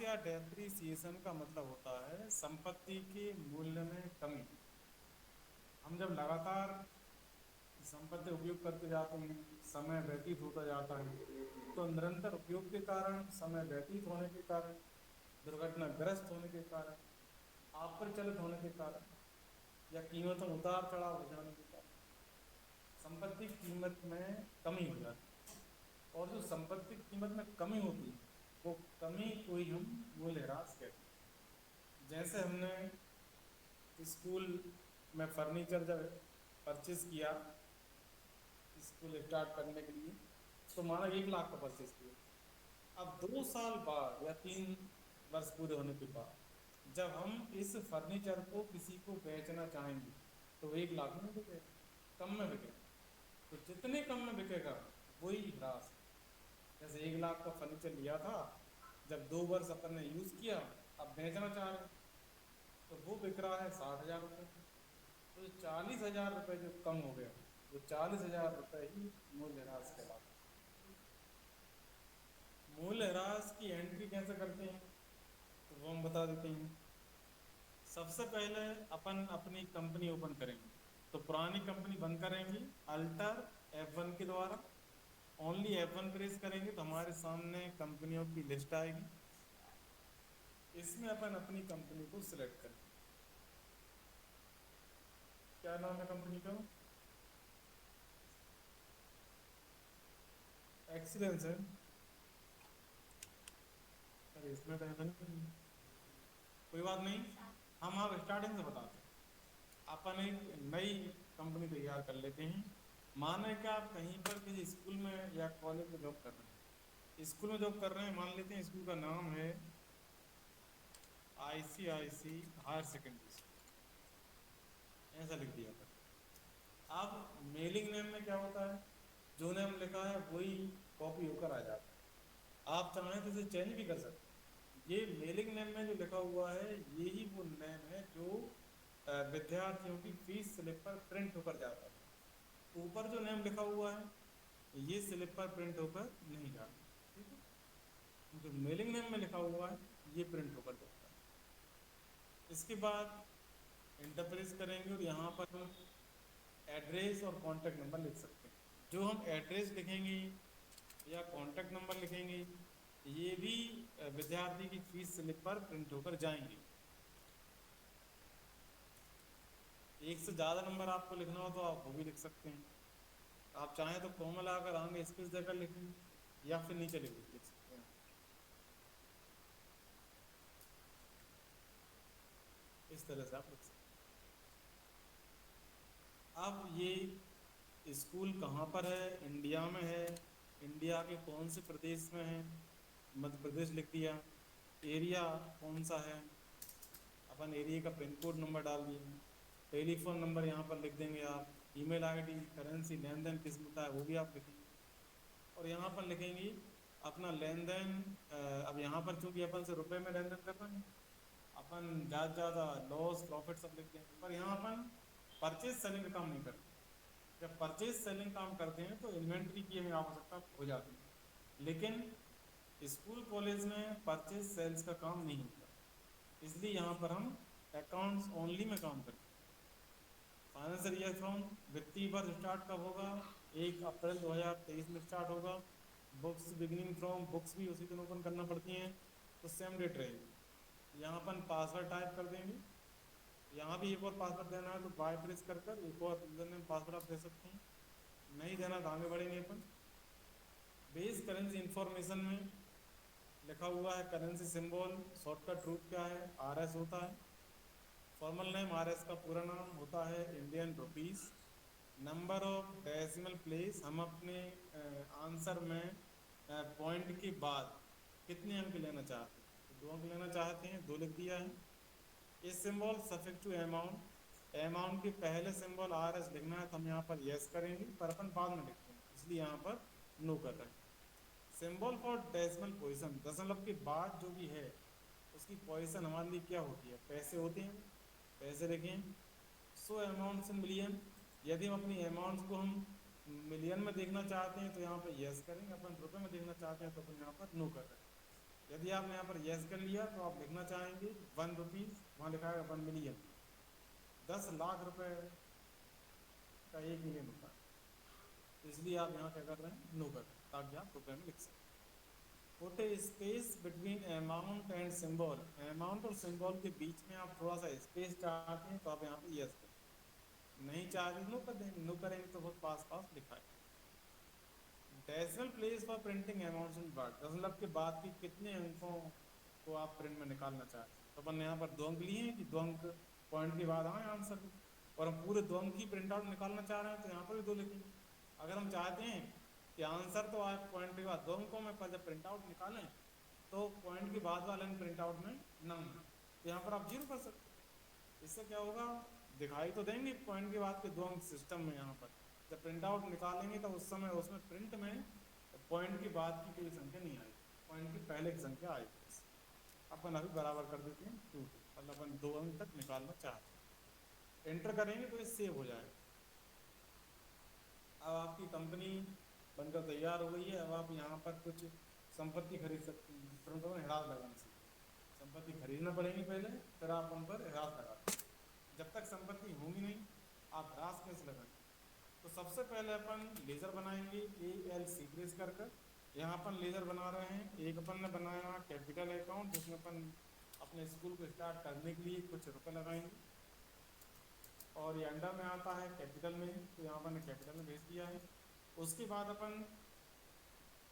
या डेप्रिसिएशन का मतलब होता है संपत्ति के मूल्य में कमी। हम जब लगातार संपत्ति उपयोग करते जाते हैं, समय व्यतीत होता जाता है, तो निरंतर उपयोग के कारण, समय व्यतीत होने के कारण, दुर्घटनाग्रस्त होने के कारण, अप्रचलित होने के कारण या कीमतों में उतार चढ़ाव हो जाने के कारण संपत्ति की कीमत में कमी हो जाती है। और जो संपत्ति की कीमत में कमी होती है वो कमी को ही हम मूल्यह्रास कहते हैं। जैसे हमने स्कूल में फर्नीचर जब परचेज किया स्कूल स्टार्ट करने के लिए, तो माना 1 लाख का परचेज किया। अब 2 साल बाद या 3 वर्ष पूरे होने के बाद जब हम इस फर्नीचर को किसी को बेचना चाहेंगे तो वो 1 लाख में बिकेगा, कम में बिकेगा। तो जितने कम में बिकेगा वही ह्रास है। जैसे 1 लाख का फर्नीचर लिया था, जब 2 वर्ष अपन ने यूज किया, अब बेचना चाह रहे हैं तो वो बिक रहा है 60,000 रुपये। तो 40,000 रुपये जो कम हो गया, वो 40,000 रुपये ही मूल्यह्रास कहलाता है। मूल्यह्रास की एंट्री कैसे करते हैं तो वो हम बता देते हैं। सबसे पहले अपन अपनी कंपनी ओपन करेंगे, तो पुरानी कंपनी बंद करेंगे, अल्टर F1 के द्वारा ओनली F1 प्रेस करेंगे तो हमारे सामने कंपनियों की लिस्ट आएगी। इसमें अपन अपनी कंपनी को सिलेक्ट करेंगे। क्या नाम है कंपनी का? एक्सीलेंस है। अरे इसमें तो ऐसा नहीं, कोई बात नहीं, हम आप स्टार्टिंग से बताते हैं। अपन एक नई कंपनी तैयार कर लेते हैं। माने कि आप कहीं पर किसी स्कूल में या कॉलेज में जॉब कर रहे हैं। स्कूल में जॉब कर रहे हैं, मान लेते हैं स्कूल का नाम है ICIC हायर सेकेंडरी स्कूल, ऐसा लिख दिया था। अब मेलिंग नेम में क्या होता है, जो नेम लिखा है वही कॉपी होकर आ जाता है। आप चाहें तो इसे चेंज भी कर सकते हैं। ये मेलिंग नेम में जो लिखा हुआ है यही वो नेम है जो विद्यार्थियों की फीस स्लिप पर प्रिंट होकर जाता है। ऊपर जो नेम लिखा हुआ है ये स्लिप पर प्रिंट होकर नहीं जाता, ठीक है। जो मेलिंग नेम में लिखा हुआ है ये प्रिंट होकर जाता है। इसके बाद इंटर प्रेस करेंगे और यहाँ पर हम एड्रेस और कॉन्टैक्ट नंबर लिख सकते हैं। जो हम एड्रेस लिखेंगे या कॉन्टैक्ट नंबर लिखेंगे ये भी विद्यार्थी की फीस स्लिप पर प्रिंट होकर जाएंगे। एक से ज़्यादा नंबर आपको लिखना हो तो आप वो भी लिख सकते हैं। आप चाहें तो कॉमा लगाकर आगे स्पेस देकर लिखें या फिर नीचे लिख सकते हैं। इस तरह से आप लिख सकते हैं। अब ये स्कूल कहाँ पर है? इंडिया में है। इंडिया के कौन से प्रदेश में है? मध्य प्रदेश लिख दिया। एरिया कौन सा है? अपन एरिया का पिन कोड नंबर डाल दिए। टेलीफोन नंबर यहाँ पर लिख देंगे आप। ईमेल आईडी, करेंसी लेन देन किस में है वो भी आप लिखेंगे। और यहाँ पर लिखेंगे अपना लेन देन। अब यहाँ पर चूंकि अपन से रुपए में लेन देन कर रहे हैं, अपन ज़्यादा ज़्यादा लॉस प्रॉफिट सब लिख देंगे। पर यहाँ अपन परचेज सेलिंग का काम नहीं करते। जब परचेज सेलिंग काम करते हैं तो इन्वेंट्री की हमें आवश्यकता हो जाती है, लेकिन स्कूल कॉलेज में परचेज सेल्स का काम नहीं होता, इसलिए यहाँ पर हम अकाउंट्स ओनली में काम करते हैं। फाइनेंशियल ईयर फ्रॉम, वित्तीय वर्ष स्टार्ट कब होगा? 1 अप्रैल 2023 में स्टार्ट होगा। बुक्स बिगिनिंग फ्रॉम, बुक्स भी उसी दिन ओपन करना पड़ती हैं तो सेम डेट रहेगी। यहाँ अपन पासवर्ड टाइप कर देंगे। यहाँ भी एक और पासवर्ड देना है तो बाय प्रेस कर कर एक और यूजर नेम पासवर्ड आप दे सकते हैं। नहीं देना तो आगे बढ़ेंगे अपन। बेस करेंसी इंफॉर्मेशन में लिखा हुआ है करेंसी सिंबल, शॉर्टकट रूट क्या है? RS होता है। फॉर्मल नेम RS का पूरा नाम होता है Indian rupees. Number of decimal place, हम अपने आंसर में पॉइंट के बाद कितने अंक लेना चाहते हैं? तो 2 अंक लेना चाहते हैं, 2 लिख दिया है। इस symbol suffix to amount, amount के पहले सिंबल RS लिखना है तो हम यहाँ पर यस करेंगे, पर अपन बाद में लिखते हैं इसलिए यहाँ पर नो कर रहे हैं। सिंबल फॉर डेसिमल पोजीशन, दशमलव के बाद जो भी है उसकी पोजीशन हमारे लिए क्या होती है? पैसे होते हैं, पैसे लिखें। सो अमाउंट्स इन मिलियन, यदि हम अपनी अमाउंट्स को हम मिलियन में देखना चाहते हैं तो यहाँ पर यस करेंगे, अपन रुपए में देखना चाहते हैं तो अपन यहाँ पर नो कर रहे हैं। यदि आपने यहाँ पर यस कर लिया तो आप लिखना चाहेंगे 1 रुपीज़, वहाँ लिखा है 1 मिलियन, 10 लाख रुपए का 1 मिलियन होता है। तो इसलिए आप यहाँ क्या कर रहे हैं, नो कर रहे हैं, ताकि आप रुपए में लिख सकें। Put A space between amount and symbol, amount और सिंबल के बीच में आप थोड़ा सा स्पेस चाहते हैं तो आप यहाँ पे यस करें, नहीं चाहते नो कर देंगे, नो करेंगे तो बहुत पास पास लिखा है। Decimal place for printing amounts in word, दशमलव के बाद के कितने अंकों को आप प्रिंट में निकालना चाहते हैं। तो अपन ने यहाँ पर 2 अंक लिए हैं कि 2 अंक पॉइंट के बाद आए आंसर में, और हम पूरे 2 अंक की प्रिंट आउट निकालना चाह रहे हैं तो यहाँ पर भी 2 लिखेंगे। अगर हम चाहते हैं कि आंसर तो आए पॉइंट के बाद 2 अंकों में, पर जब प्रिंट आउट निकालें तो पॉइंट के बाद वाले प्रिंट आउट में नंग, तो यहाँ पर आप 0 कर सकते हैं। इससे क्या होगा, दिखाई तो देंगे पॉइंट के बाद के 2 अंक सिस्टम में, यहाँ पर जब प्रिंट आउट निकालेंगे तो उस समय उसमें प्रिंट में पॉइंट के बाद की कोई संख्या नहीं आएगी, पॉइंट की पहले की संख्या आएगी। अपन अभी बराबर कर देते हैं 2, मतलब अपन 2 अंक तक निकालना चाहते हैं। एंटर करेंगे तो ये सेव हो जाएगा। अब आपकी कंपनी बनकर तैयार हो गई है। अब आप यहाँ पर कुछ संपत्ति खरीद सकते हैं। तुरंत हिरास लगाना सीखें, संपत्ति खरीदना पड़ेगी पहले, फिर आप उन पर हिरास लगाते हैं। जब तक संपत्ति होंगी नहीं आप हिरास कैसे लगाएंगे। तो सबसे पहले अपन लेजर बनाएंगे, ALC प्रेस कर कर। यहाँ अपन लेजर बना रहे हैं। एक अपन ने बनाया कैपिटल अकाउंट, जिसमें अपन अपने स्कूल को स्टार्ट करने के लिए कुछ रुपए लगाएंगे, और ये अंडर में आता है कैपिटल में, तो यहाँ अपन ने कैपिटल में भेज दिया है। उसके बाद अपन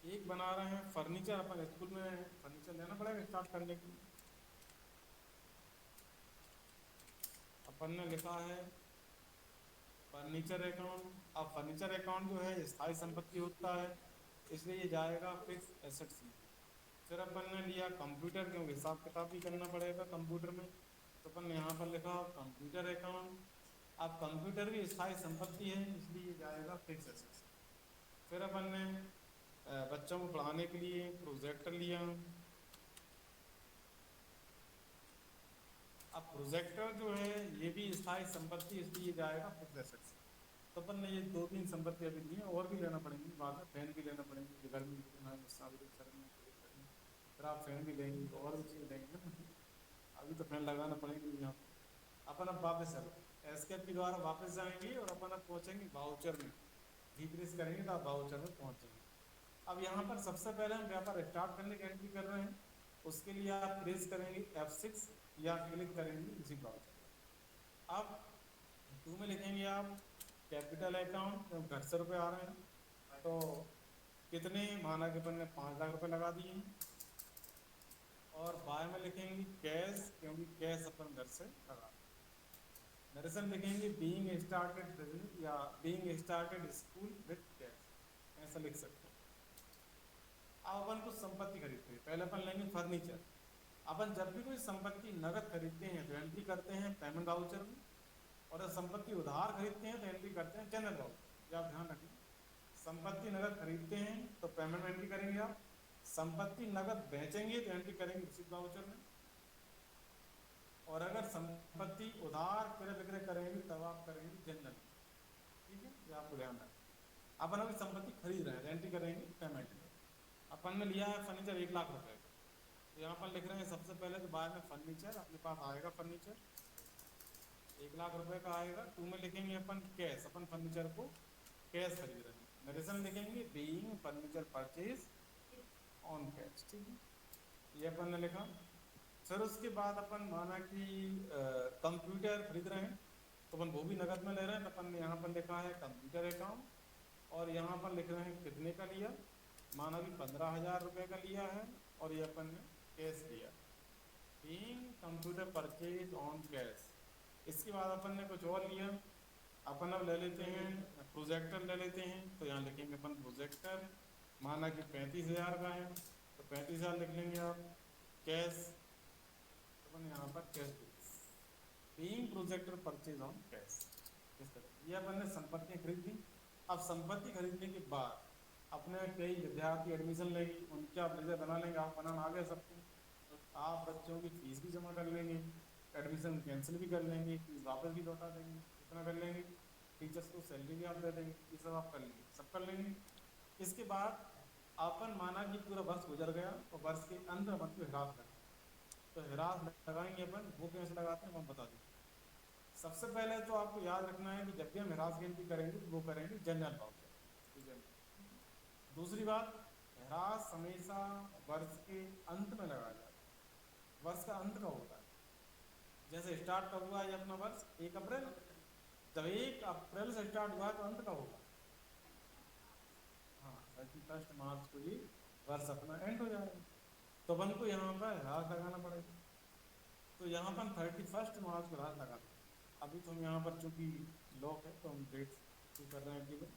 एक बना रहे हैं फर्नीचर, अपन स्कूल में फर्नीचर लेना पड़ेगा स्टार्ट करने के लिए। अपन ने लिखा है फर्नीचर अकाउंट। अब फर्नीचर अकाउंट जो है स्थायी संपत्ति होता है, इसलिए ये जाएगा फिक्स एसेट्स में। फिर अपन ने लिया कंप्यूटर, क्योंकि हिसाब किताब भी करना पड़ेगा कंप्यूटर में, तो अपन ने यहाँ पर लिखा कंप्यूटर अकाउंट। अब कंप्यूटर भी स्थायी संपत्ति है, इसलिए ये जाएगा फिक्स एसेट्स। फिर अपन ने बच्चों को पढ़ाने के लिए प्रोजेक्टर लिया। अब प्रोजेक्टर जो है ये भी स्थायी संपत्ति, इसलिए जाएगा फिक्स एसेट्स। तो अपन ने ये 2-3 संपत्ति अभी ली हैं, और भी लेना पड़ेंगी बाद में। फैन भी लेना पड़ेंगे, गर्मी में गुस्सा भी करेंगे, फिर आप फैन भी लेंगे तो और भी चीज़ लेंगे ना, अभी तो फैन लगाना पड़ेंगे यहाँ पर। अपन अब वापस एस्केप के द्वारा वापस जाएंगे और अपन अब पहुँचेंगे वाउचर में। जी प्रेस करेंगे तो आप वाउचर में पहुँच जाएंगे। अब यहाँ पर सबसे पहले हम व्यापार स्टार्ट करने की एंट्री कर रहे हैं, उसके लिए आप प्रेस करेंगे F6 या क्लिक करेंगे इसी वाउचर पर। अब 2 में लिखेंगे आप कैपिटल अकाउंट, तो घर से रुपये आ रहे हैं तो कितने, माना कि अपन ने 5 लाख रुपए लगा दिए हैं। और बाय में लिखेंगे कैश, क्योंकि कैश अपन घर से लगा। नरेशन लिखेंगे बीइंग स्टार्टेड बिजनेस या being started school with cash, ऐसा लिख सकते हैं। अब अपन कुछ संपत्ति खरीदते हैं, पहले अपन लेंगे फर्नीचर। अपन जब भी कोई संपत्ति नगद खरीदते हैं तो एंट्री करते हैं पेमेंट वाउचर में, और संपत्ति उधार खरीदते हैं तो एंट्री करते हैं जनरल वाउचर। आप ध्यान रखें, संपत्ति नगद खरीदते हैं तो पेमेंट में एंट्री करेंगे आप, संपत्ति नगद बेचेंगे तो एंट्री करेंगे रिसीट वाउचर में, और अगर संपत्ति उधार क्रय विक्रय करेंगे तब आप करेंगे जनरल। ठीक है, ये आपको ध्यान रखें। अपन अभी संपत्ति खरीद रहे हैं तो एंट्री करेंगे पेमेंट में। अपन ने लिया है फर्नीचर 1 लाख रुपए का, तो यहाँ पर लिख रहे हैं सबसे पहले तो बाय में फर्नीचर, अपने पास आएगा फर्नीचर 1 लाख रुपए का आएगा। 2 में लिखेंगे अपन कैश, अपन फर्नीचर को कैश खरीद रहे हैं। नरेशन लिखेंगे being furniture purchase on cash. ठीक है, ये अपन ने लिखा। फिर उसके बाद अपन माना कि कंप्यूटर खरीद रहे हैं तो अपन वो भी नगद में ले रहे हैं, तो अपन ने यहाँ पर लिखा है कंप्यूटर अकाउंट, और यहाँ पर लिख रहे हैं कितने का लिया, माना कि 15,000 रुपये का लिया है, और ये अपन ने कैश लिया, being computer purchase on cash. इसके बाद अपन ने कुछ और लिया, अपन अब ले लेते हैं प्रोजेक्टर ले लेते हैं, तो यहाँ लिखेंगे अपन प्रोजेक्टर, माना कि 35,000 का है तो 35,000 लिख लेंगे आप कैश। अपन यहाँ पर cash being projector purchase on cash. इस तरह ये अपन ने संपत्तियाँ खरीद ली। अब संपत्ति खरीदने के बाद अपने कई विद्यार्थी एडमिशन लेंगे, उनके आप लेजर बना लेंगे, आप बनाना आ गया सबको, तो आप बच्चों की फीस भी जमा कर लेंगे, एडमिशन कैंसिल भी कर लेंगे, फीस वापस भी लौटा देंगे, कितना कर लेंगे, टीचर्स को सैलरी भी आप दे देंगे, ये सब आप कर लेंगे, सब कर लेंगे। इसके बाद अपन माना कि पूरा वर्ष गुजर गया और वर्ष के अंत में अपन को ह्रास लगा, तो ह्रास लगाएंगे अपन, वो कैसे लगाते हैं हम बता दें। सबसे पहले तो आपको याद रखना है कि जब भी हम ह्रास गिनती करेंगे तो वो करेंगे जनरल भाव से, ठीक है। दूसरी बात, ह्रास हमेशा वर्ष के अंत में लगाया जाता है, वर्ष का अंत का होता है। जैसे स्टार्ट कब हुआ है अपना वर्ष, 1 अप्रैल, जब 1 अप्रैल से स्टार्ट हुआ है तो अंत का होगा, हाँ 31 मार्च को ही वर्ष अपना एंड हो जाएगा, तो अपन को यहाँ पर ह्रास लगाना पड़ेगा। तो यहाँ पर 31 मार्च को ह्रास लगाते हैं। अभी तो हम यहाँ पर चूंकि लॉक है तो हम डेट टू कर रहे हैं केवल,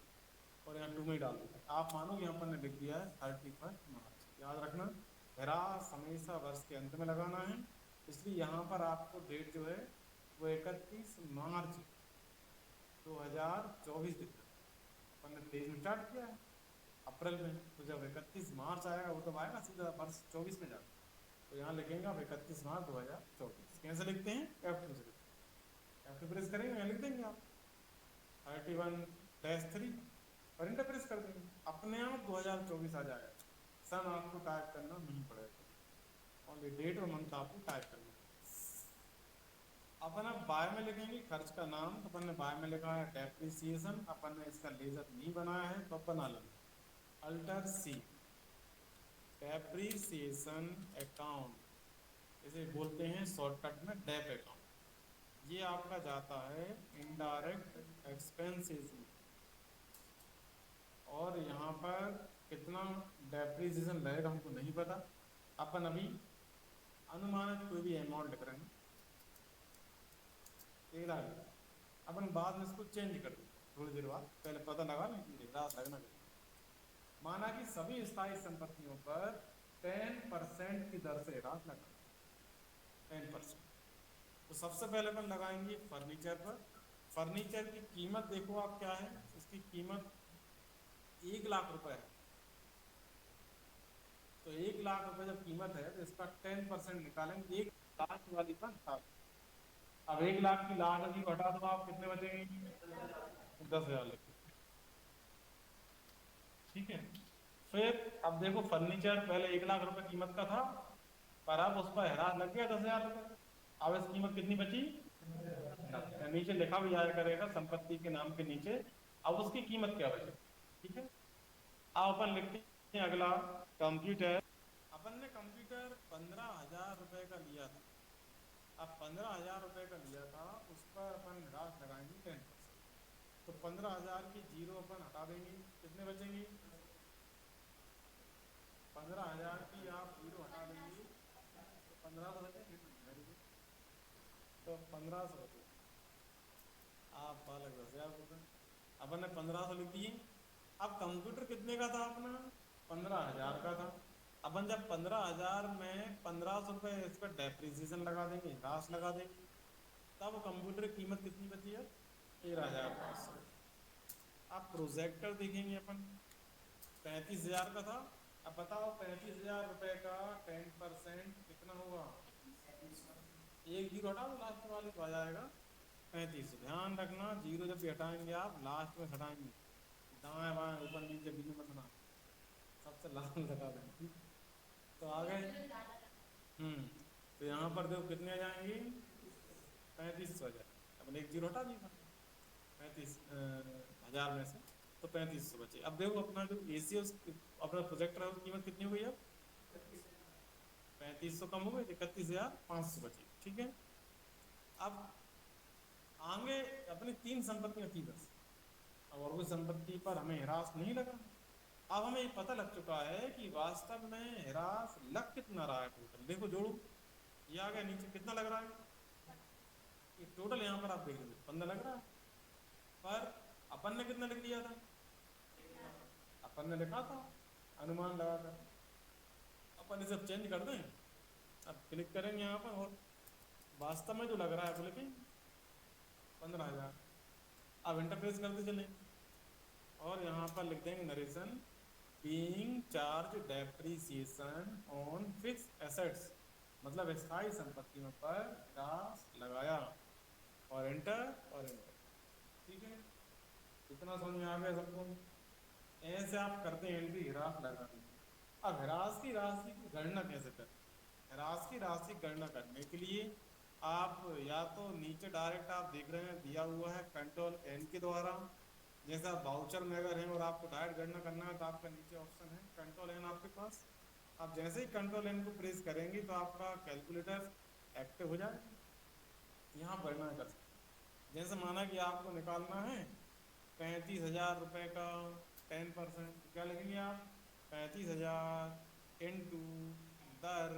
और यहाँ 2 में ही डाल देते हैं। आप मानो यहाँ पर ने लिख दिया है 31 मार्च। याद रखना ह्रास हमेशा वर्ष के अंत में लगाना है, इसलिए यहाँ पर आपको डेट जो है वो 31 मार्च 2024 लिखना है। अपन ने 23 में स्टार्ट किया है अप्रैल में, तो जब 31 मार्च आएगा वो तब आएगा सीधा वर्ष 24 में जाकर, तो यहाँ लिखेंगे आप 31 मार्च 2024। कैसे लिखते हैं, F2 से लिखते हैं, F2 प्रेस करेंगे यहाँ लिख देंगे आप 31-3 और इंटर प्रेस कर देंगे, अपने आप 2024 आ जाएगा। सन आपको टाइप करना नहीं पड़ेगा, ओनली डेट और मंथ आपको टाइप करना है। अपन अब बाय में लिखेंगे खर्च का नाम, तो अपन ने बाय में लिखा है डेप्रिसिएशन, अपन ने इसका लेजर नहीं बनाया है तो बना लेंगे अल्टर सी, डेप्रिसिएशन अकाउंट, इसे बोलते हैं शॉर्टकट में डेप अकाउंट। ये आपका जाता है इनडायरेक्ट एक्सपेंसेस में, और यहाँ पर कितना डेप्रिसिएशन लगेगा हमको नहीं पता, अपन अभी अनुमानित कोई भी अमाउंट लिख रहे हैं 13,000, अपन बाद में इसको चेंज कर देंगे थोड़ी देर बाद, पहले पता लगा ना कि ह्रास लगना चाहिए। माना कि सभी स्थायी संपत्तियों पर 10% की दर से ह्रास लगा, 10%। तो सबसे पहले अपन लगाएंगे फर्नीचर पर। फर्नीचर की कीमत देखो आप क्या है, इसकी कीमत 1 लाख रुपए है, तो 1 लाख रुपए जब कीमत है तो इसका 10% निकालेंगे, 1 लाख वाली पर हटा। अब 1 लाख की लागत ही हटा दो आप, कितने बचेंगे, 10,000 लिख, ठीक है। फिर अब देखो फर्नीचर पहले 1 लाख रुपए कीमत का था, पर अब उस पर ह्रास लग गया 10,000 रुपए, अब इस कीमत कितनी बची, नीचे लिखा भी जाया करेगा संपत्ति के नाम के नीचे, अब उसकी कीमत क्या बचे, ठीक है। अब अपन लिखते हैं अगला कंप्यूटर। अपन ने कंप्यूटर 15,000 रुपए का लिया था, अब 15,000 रुपए का लिया था, उस पर अपन ह्रास लगाएंगे 10%, तो 15,000 की जीरो अपन हटा देंगे, कितने बचेंगे, 15,000 की आप जीरो हटा देंगे तो 1,500 बचेंगे, तो 1,500 बचे, आप पालक 10,000 रुपये, अपन ने 1,500 लिख दिए। अब कंप्यूटर कितने का था अपना, 15,000 का था, अपन जब 15,000 में 1,500 रुपये इस पर डेप्रिसिएशन लगा देंगे, ह्रास लगा देंगे, तब कंप्यूटर की कीमत कितनी बची है, 13,500। अब प्रोजेक्टर देखेंगे अपन, 35,000 का था, अब बताओ 35,000 रुपये का 10% कितना होगा, एक जीरो हटा दो लास्ट वाले तो आ जाएगा 35। ध्यान रखना जीरो जब भी हटाएंगे आप लास्ट में हटाएंगे, दाएं बाएं ऊपर नीचे बीच में मत हटाना, सबसे लास्ट में लगा देंगे, तो आ गए। तो यहाँ पर देखो कितने आ जाएंगे, 3500 आ जाए, अपन एक जीरो हटा दिया 35,000 में से, तो 3500 बचे। अब देखो अपना जो एसी अपना प्रोजेक्टर है उसकी कीमत कितनी हो गई, अब 3500 कम हो गई, 31,500 बची, ठीक है। अब आगे अपनी 3 संपत्तियां थी बस, अब और कोई संपत्ति पर हमें ह्रास नहीं लगा। अब हमें पता लग चुका है कि वास्तव में ह्रास लग कितना रहा है टोटल, देखो जोड़ो, ये आ गया नीचे कितना लग रहा है, ये टोटल यहाँ पर आप देख लीजिए 15 लग रहा है, पर अपन ने कितना लिख दिया था, अपन ने लिखा था अनुमान लगाकर, अपन इसे चेंज कर दें, अब क्लिक करेंगे यहाँ पर और वास्तव में जो लग रहा है वो लिखें 15,000। अब इंटरप्रेस करते चले और यहाँ पर लिख देंगे narration being charge depreciation on fix assets, मतलब स्थायी संपत्तियों पर ह्रास लगाया, और एंटर, ठीक है। कितना समझ में आ गया सबको, ऐसे आप करते हैं एंट्री ह्रास लगाने की। अब ह्रास की राशि की गणना कैसे करें? ह्रास की राशि की गणना करने के लिए आप या तो नीचे डायरेक्ट आप देख रहे हैं दिया हुआ है कंट्रोल एन के द्वारा, जैसा वाउचर में अगर है और आपको डायरेक्ट गणना करना है तो आपका नीचे ऑप्शन है कंट्रोल एन आपके पास। आप जैसे ही कंट्रोल एन को प्रेस करेंगे तो आपका कैलकुलेटर एक्टिव हो जाएगा, यहाँ गणना कर सकते हैं। जैसे माना कि आपको निकालना है 35,000 रुपये का 10%, तो क्या लिखेंगे आप? 35,000 इंटू दर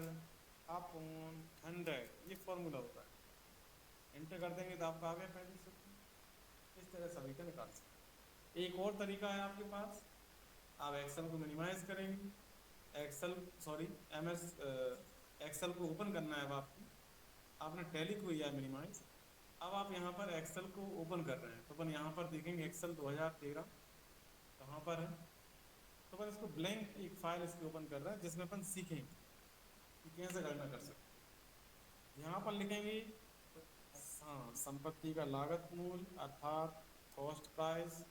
अपॉन 100, ये फॉर्मूला होता है। इंटर कर देंगे तो आपका आ गया 35,000। इस तरह सभी का निकाल सकते हैं। एक और तरीका है आपके पास, आप एक्सेल को मिनिमाइज करेंगे, Excel sorry M S Excel को ओपन करना है अब आपको, आपने टैली को किया मिनिमाइज। अब आप यहाँ पर एक्सेल को ओपन कर रहे हैं तो अपन यहाँ पर देखेंगे एक्सेल 2013 कहाँ पर है, तो अपन इसको ब्लैंक एक फाइल इसकी ओपन कर रहे हैं जिसमें अपन सीखेंगे कि कैसे गणना कर सकते हैं। यहाँ पर लिखेंगे हाँ संपत्ति का लागत मूल्य अर्थात कॉस्ट प्राइस।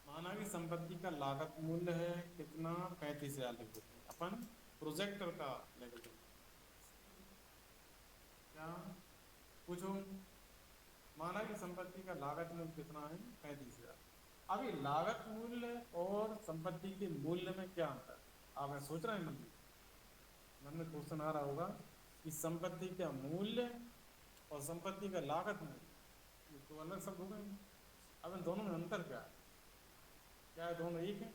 माना कि संपत्ति का लागत मूल्य है कितना, 35,000 लिख देते हैं अपन, प्रोजेक्टर का लेंगे क्या पूछो। माना कि संपत्ति का लागत मूल्य कितना है, 35,000। अब ये लागत मूल्य और संपत्ति के मूल्य में क्या अंतर है, आप सोच रहे हैं मन में क्वेश्चन आ रहा होगा कि संपत्ति का मूल्य और संपत्ति का लागत मूल्य ये तो अलग शब्द हो गए। अब इन दोनों में अंतर क्या है? क्या है दोनों एक है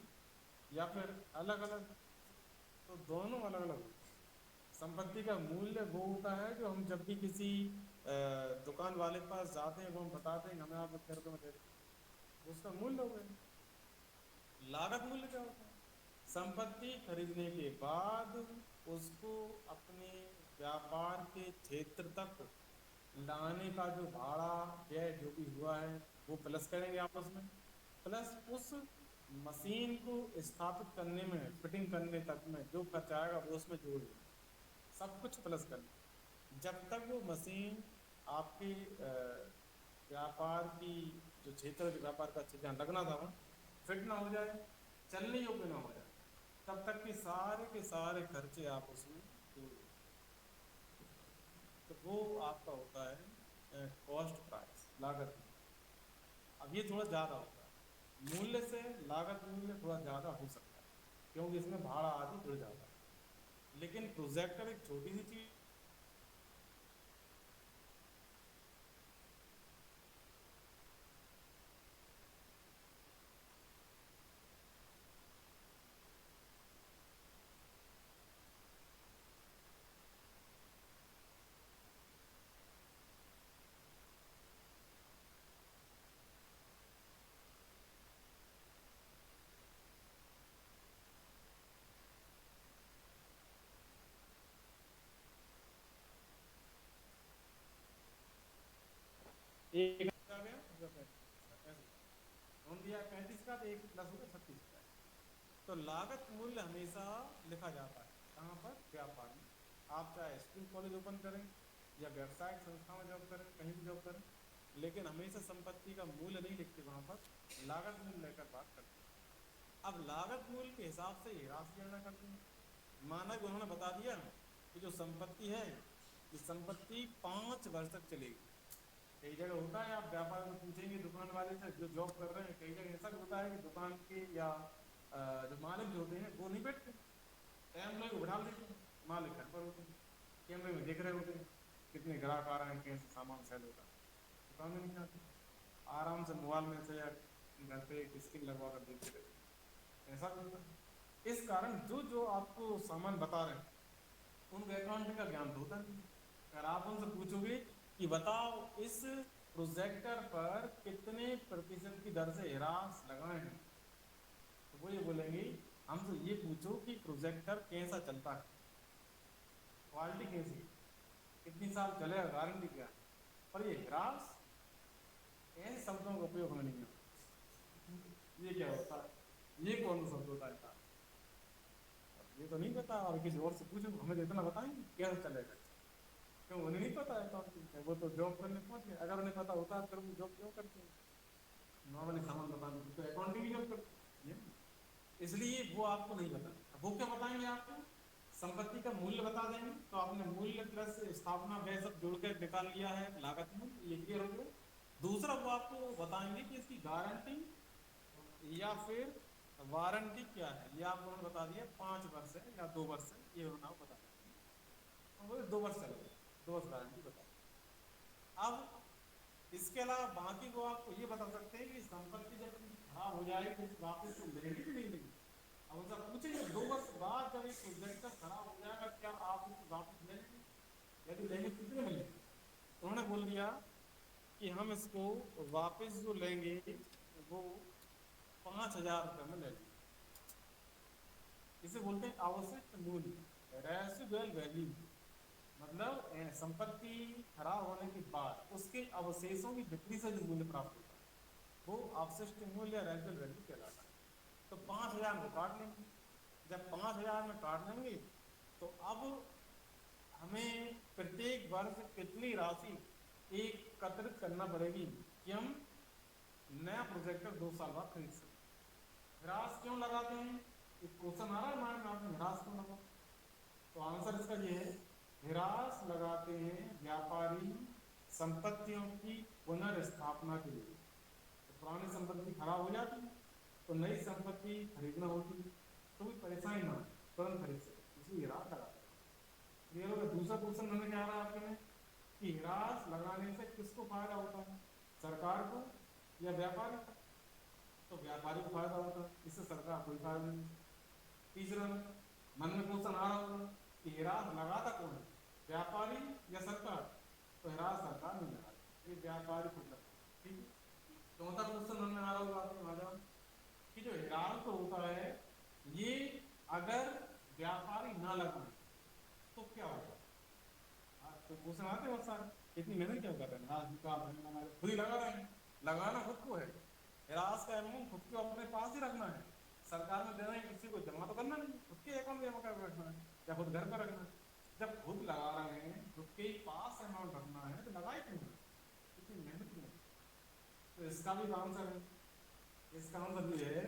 या फिर अलग अलग? तो दोनों अलग अलग। संपत्ति का मूल्य वो होता है जो हम जब भी किसी दुकान वाले के पास जाते हैं वो हम बताते हैं हमें आप इतने रुपये में दे दें, उसका मूल्य हो गया। लागत मूल्य क्या होता है? संपत्ति खरीदने के बाद उसको अपने व्यापार के क्षेत्र तक लाने का जो भाड़ा व्यय जो भी हुआ है वो प्लस करेंगे आपस में, प्लस उस मशीन को स्थापित करने में फिटिंग करने तक में जो खर्च आएगा वो उसमें जोड़ देंगे, सब कुछ प्लस करना। जब तक वो मशीन आपके व्यापार की जो क्षेत्र व्यापार का क्षेत्र जहाँ लगना था वहाँ फिट ना हो जाए, चलने योग्य ना हो जाए, तब तक के सारे खर्चे आप उसमें जोड़ दें। तो वो आपका होता है कॉस्ट प्राइस, लागत। अब ये थोड़ा ज़्यादा होता है, मूल्य से लागत मूल्य थोड़ा ज़्यादा हो सकता है क्योंकि इसमें भाड़ा आदि जुड़ जाता है। लेकिन प्रोजेक्टर एक छोटी सी चीज एक आ गया ऐसे नोन दिया 35 का तो एक प्लस हो गया 36 का। तो लागत मूल्य हमेशा लिखा जाता है कहाँ पर, व्यापार में। आप चाहे स्कूल कॉलेज ओपन करें या व्यवसायिक संस्था में जॉब करें, कहीं भी जॉब करें, लेकिन हमेशा संपत्ति का मूल्य नहीं लिखते वहाँ पर, लागत मूल्य लेकर बात करते हैं। अब लागत मूल्य के हिसाब से ही राशि गणना करते हैं। माना कि उन्होंने बता दिया कि जो संपत्ति है ये संपत्ति 5 वर्ष तक चलेगी। कई जगह होता है आप व्यापार में पूछेंगे दुकान वाले से जो जॉब कर रहे हैं, कई जगह ऐसा होता है कि दुकान के या जो मालिक जो होते हैं वो नहीं बैठते, एम्प्लॉय को बिठा देते हैं, मालिक घर पर होते हैं, कैमरे में देख रहे होते हैं कितने ग्राहक आ रहे हैं, कैसे सामान सेल होता है, दुकान में नहीं आते, आराम से मोबाइल में से या घर पे स्क्रीन लगवा कर देखते रहते, ऐसा होता है। इस कारण जो जो आपको सामान बता रहे हैं उनको अकाउंटिंग का ज्ञान तो होता नहीं। अगर आप उनसे पूछोगे कि बताओ इस प्रोजेक्टर पर कितने प्रतिशत की दर से ह्रास लगाए हैं, तो वो ये बोलेंगे हमसे ये पूछो कि प्रोजेक्टर कैसा चलता है, क्वालिटी कैसी है, कितनी साल चलेगा, गारंटी क्या है। पर ये ह्रास ऐसे शब्दों का उपयोग हमें नहीं होता। ये क्या होता है, ये कौन सा शब्द होता है? ये तो नहीं पता, और किसी और से पूछो हमें तो इतना बताएंगे कैसे चलेगा। क्यों उन्हें नहीं पता है अकाउंटिंग, वो तो जॉब करने पहुंच गए। अगर उन्हें पता होता है फिर वो जॉब क्यों करते हैं, नॉर्मली सामान बताने तो अकाउंटिंग की जॉब करते हैं। इसलिए वो आपको नहीं बताएंगे। वो क्या बताएंगे आपको? संपत्ति का मूल्य बता देंगे, तो आपने मूल्य प्लस स्थापना व्यय सब जोड़ के निकाल लिया है लागत में, ये क्लियर हो गया। दूसरा वो आपको बताएंगे कि इसकी गारंटी या फिर वारंटी क्या है, ये आपको उन्होंने बता दिया 5 वर्ष है या 2 वर्ष है, ये उन्होंने आपको बता दिया। तो वो 2 वर्ष चलेगा, 2 वर्ष गारंटी बता दिया। अब इसके अलावा बाकी को आपको ये बता सकते हैं कि संपत्ति जब खराब हो जाएगी तो वापस तो लेंगे कि नहीं लेंगे। अब उनसे पूछेंगे 2 वर्ष बाद जब एक प्रोजेक्ट खराब हो जाएगा क्या आप उसको वापस लेंगे, यदि लेंगे कितने में लेंगे? उन्होंने बोल दिया कि हम इसको वापस जो लेंगे वो 5,000 रुपये में ले लेंगे। इसे बोलते हैं आवश्यक मूल्य, रेसिडुअल वैल्यू। मतलब संपत्ति खराब होने के बाद उसके अवशेषों की बिक्री से जो मूल्य प्राप्त होता है वो अवशिष्ट मूल्य रेसिडुअल वैल्यू कहलाता है। तो 5,000 को काट लेंगे, जब 5,000 में काट लेंगे तो अब हमें प्रत्येक वर्ष कितनी राशि एकत्रित करना पड़ेगी कि हम नया प्रोजेक्टर 2 साल बाद खरीद सकें। ह्रास क्यों लगाते हैं? एक क्वेश्चन आ रहा है माइंड में, आपने ह्रास क्यों लगा? तो आंसर इसका ये है, ह्रास लगाते हैं व्यापारी संपत्तियों की पुनर्स्थापना के लिए। तो पुरानी संपत्ति खराब हो जाती है तो नई संपत्ति खरीदना होती है, तो भी परेशानी ना हो, तुरंत खरीद सके, इसलिए ह्रास लगाते हैं। क्लियर हो गया? दूसरा क्वेश्चन हमें क्या आ रहा है आपके में कि ह्रास लगाने से किसको फायदा होता है, सरकार को या व्यापारी को? तो व्यापारी को फायदा होता है, इससे सरकार कोई फायदा नहीं। तीसरा मन में क्वेश्चन आ रहा होगा कि ह्रास लगाता कौन है, व्यापारी या सरकार? तो ह्रास सरकार नहीं लगाती, ये व्यापारी को लगता है। ठीक है। चौथा क्वेश्चन मन में आ रहा होगा आपके महाजन कि जो ह्रास तो होता है ये अगर व्यापारी ना लगाए तो क्या होगा? तो क्वेश्चन आते हैं बहुत सारे, इतनी मेहनत क्यों कर रहे हैं, ह्रास निकाल खुद ही लगा रहे हैं। लगाना खुद को है, ह्रास का अमाउंट खुद को अपने पास ही रखना है, सरकार में देना है, किसी को जमा तो करना नहीं, खुद के अकाउंट में जमा कर रखना है या खुद घर पर रखना है। जब खुद लगा रहे हैं, खुद के पास अमाउंट रखना है, तो लगाए क्यों ना, इतनी मेहनत क्यों? तो इसका भी आंसर है, इसका आंसर ये है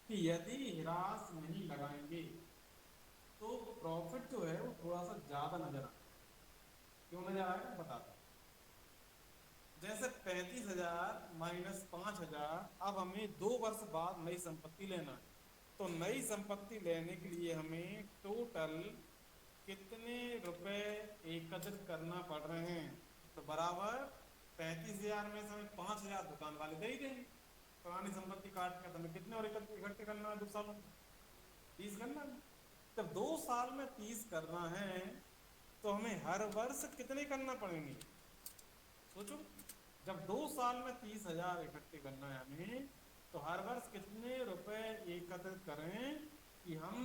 कि यदि ह्रास नहीं लगाएंगे तो प्रॉफिट जो है वो थोड़ा सा ज्यादा नजर आएगा। क्यों नजर आएगा बताता हूं। जैसे 35,000 माइनस 5,000, अब हमें 2 वर्ष बाद नई संपत्ति लेना है, तो नई संपत्ति लेने के लिए हमें टोटल कितने रुपए एकत्रित करना पड़ रहे हैं? तो बराबर 35,000 में से हमें 5,000 दुकान वाले दे ही देंगे, पुरानी संपत्ति काट कर हमें कितने और इकट्ठे करना है 2 सालों में? 30 करना है। जब 2 साल में 30 करना है तो हमें हर वर्ष कितने करना पड़ेंगे? सोचो, जब 2 साल में 30,000 इकट्ठे करना है हमें, तो हर वर्ष कितने रुपए एकत्रित करें कि हम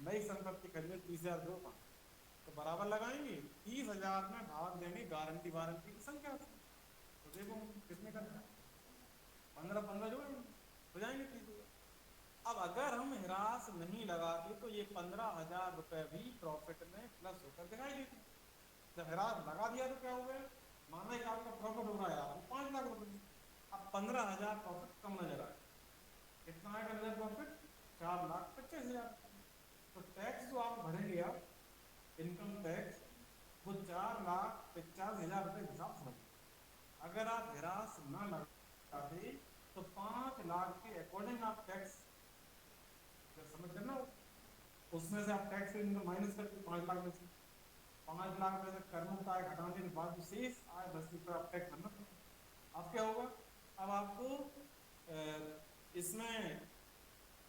नई संपत्ति खरीदें 30,000 रुपये? तो बराबर लगाएंगे, 30,000 में भाग देंगे गारंटी वारंटी की संख्या से। तो देखो कितने करना है, 15 जोड़ेंगे हो जाएंगे 30,000। अब अगर हम ह्रास नहीं लगाते तो ये 15,000 रुपये भी प्रॉफिट में प्लस होकर दिखाई देते। जब ह्रास लगा दिया तो क्या हो गया, माना कि आपका प्रॉफिट हो रहा है आपको 5 लाख रुपये, अब 15,000 प्रॉफिट कम नजर आए, कितना आएगा नजर प्रॉफिट? 4,25,000। तो टैक्स जो आप भरेंगे, आप इनकम टैक्स, वो 4,50,000 रुपये हिसाब से। अगर आप ह्रास ना लगाते तो 5 लाख के अकॉर्डिंग आप टैक्स समझ करना, उसमें से आप टैक्स माइनस करके 5 लाख में से 5 लाख में से कर मुक्त आय घटाने के बाद जो शेष आय बचती पर आप टैक्स भरना पड़ेगा। अब क्या होगा, अब आपको इसमें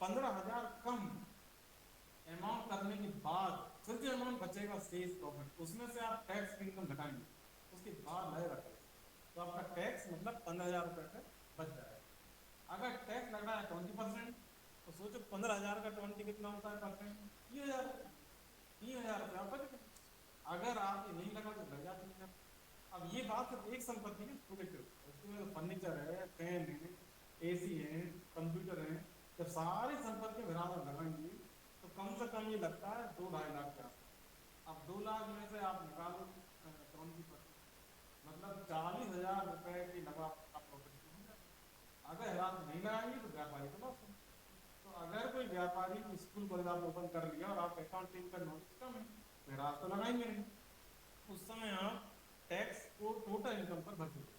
15,000 कम अमाउंट करने के बाद फिर जो अमाउंट बचेगा शेष प्रॉफिट, उसमें से आप टैक्स इनकम घटाएंगे, उसके बाद लगेगा टैक्स, तो आपका टैक्स मतलब 15,000 रुपये का बच जाएगा। अगर टैक्स लग रहा है 20%, तो सोचो 15,000 का 20 कितना होता है परसेंट? 3,000 रुपये, 3,000 रुपये आप बच गए। अगर आप ये नहीं लगा तो लग जाते हैं। अब ये बात सिर्फ एक संपत्ति है, उसमें फर्नीचर है, फैन है, AC है, कंप्यूटर है, जब सारी संपत्ति बराबर लगाएंगे तो कम से कम ये लगता है 2-2.5 लाख का। अब 2 लाख में से आप निकालो 20%, मतलब 40,000 रुपये की लगा आप प्रॉफिट हो जाए। अगर ह्रास नहीं लगाएंगे तो व्यापारी को लॉस है। तो अगर कोई व्यापारी स्कूल कॉलेज आप ओपन कर लिया और आप अकाउंटिंग का नॉलेज कम है, फिर आप तो लगाएंगे नहीं। उस समय आप टैक्स को टोटल इनकम पर भर दोगे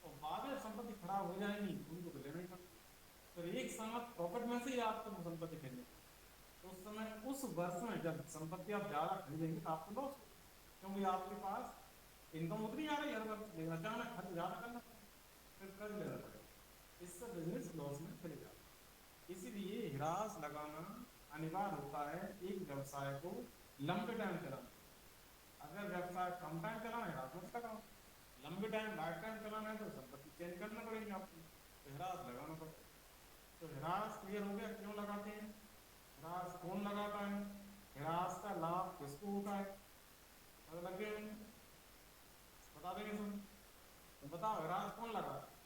और बाद में संपत्ति खराब हो जाएगी उनको तो लेना ही पड़ेगा। फिर एक समय प्रॉफिट में से ही आपको संपत्ति खरीदनी पड़ेगी। तो उस समय उस वर्ष में जब संपत्ति आप ज्यादा खरीदेंगे तो आपको लॉस होगा, क्योंकि आपके पास इनकम उतनी आ रही है हर वर्ष, लेकिन अचानक खर्च ज्यादा करना पड़ेगा, फिर कर्ज लेना पड़ेगा, इससे बिजनेस लॉस में चले जाता है। इसीलिए हिरास लगाना अनिवार्य होता है एक व्यवसाय को लंबे टाइम चलाना। अगर व्यवसाय कम टाइम चलाना है हिरास मत लगाओ, लंबे टाइम लाइफ टाइम चलाना है तो संपत्ति चेंज करना पड़ेगी आपको, तो हिरास लगाना पड़ेगा। तो हिरास क्लियर हो गया क्यों लगाते हैं, हिरास कौन लगाता है, हिरास का लाभ किसको होता है, पता लग गया है? बता देंगे सब, तो बताओ हिरास कौन लगाता है?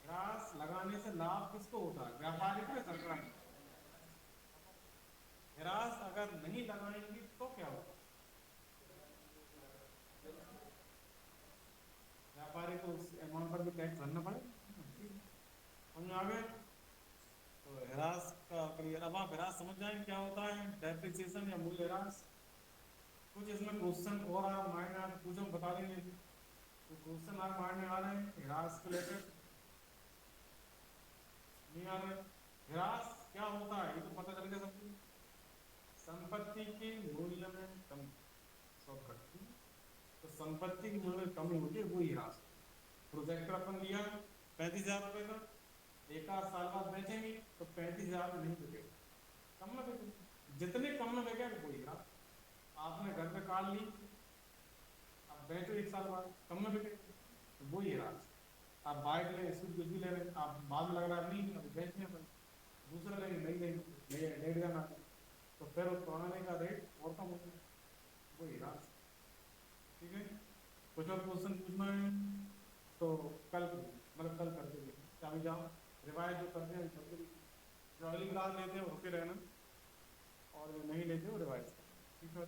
हिरास लगाने से लाभ किसको होता है, व्यापारी को या सरकार को? हिरास अगर नहीं लगाएंगे तो क्या होगा, व्यापारी को उस अमाउंट पर भी टैक्स भरना पड़ेगा। समझ में आ गया? तो हिरास का क्लियर। अब आप हिरास समझ जाएंगे क्या होता है, डेप्रिसिएशन या मूल्य ह्रास। कुछ इसमें क्वेश्चन और आप माइंड में आप पूछो बता देंगे, तो क्वेश्चन आप माइंड में आ रहे हैं हिरास को लेकर, नहीं आ रहे? हिरास क्या होता है ये तो पता चल गया सबको, संपत्ति के मूल्य में कमी, शॉर्टकट। तो संपत्ति की मूल्य में कमी होती है वही हिरास। प्रोजेक्टर अपन लिया 35,000 रुपए का, एक आध साल बाद बेचेंगे तो 35,000 में नहीं बिकेगा, कम में बिकेगा, जितने कम में बिकेगा वही हिरास। आपने घर पे कार ली, अब बेचो एक साल बाद, कम में बिकेगा, तो वही हिरास। आप बाइक ले, स्कूटी कुछ भी ले रहे, आप बाद में लग रहा है नहीं अभी बेचने पर, दूसरा लेंगे नहीं लेंगे, लेट जाना, तो फिर पुराने का रेट और कम होगा, वो हिरास। ठीक है, कुछ और क्वेश्चन पूछना है तो कल मतलब कल करके देखो, अभी जाओ रिवाइज जो करते हैं करके देखो, जो अगली क्लास लेते हैं रुके रहना, और जो नहीं लेते हो रिवाइज करना। ठीक है।